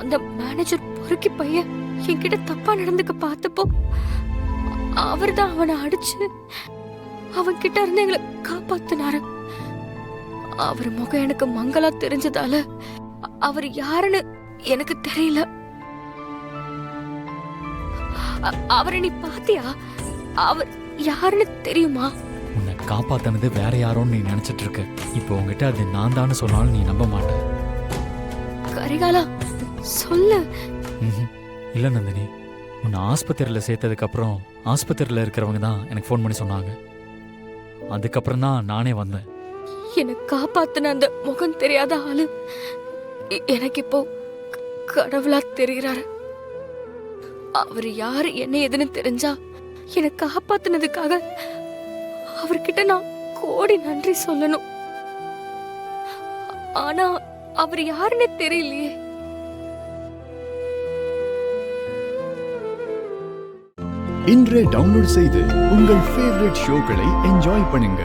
அந்த மேனேஜர் பொறுக்கி பையன் என்கிட்ட தப்பா நடந்துக்க பார்த்தப்போ அவர்தான் அவனை அடிச்சு அவன் கிட்ட இருந்து எங்களை காப்பாத்தினாரு. அவர் முகம் எனக்கு மங்களா தெரிஞ்சதால அவர் யாருன்னு எனக்கு தெரியல. அவரை நீ பாத்தியா? அவர் யாருன்னு தெரியுமா? உன்னை காப்பாத்தினது வேற யாரோன்னு நீ நினைச்சிட்டு இருக்க. இப்போ உங்ககிட்ட அது நான் தான் சொன்னாலும் நீ நம்ப மாட்ட. கரிகாலா சொல்லு. இல்ல நந்தினி, உன்னை ஆஸ்பத்திரியில சேர்த்ததுக்கு அப்புறம் ஆஸ்பத்திரியில இருக்கிறவங்க தான் எனக்கு ஃபோன் பண்ணி சொன்னாங்க. அதுக்கப்புறம் தான் நானே வந்தேன். எனக்கு காப்பாத்தின அந்த முகம் தெரியாத ஆளு எனக்கு இப்போ கடவுளா தெரிகிறாரு. அவர் யாரு என்ன எதுன்னு தெரிஞ்சா எனக்கு காப்பாத்தினதுக்காக அவர்கிட்ட நான் கோடி நன்றி சொல்லணும். ஆனா அவர் யாருன்னு தெரியலையே. இன்றே டவுன்லோட் செய்து உங்கள் ஃபேவரட் ஷோக்களை என்ஜாய் பண்ணுங்க.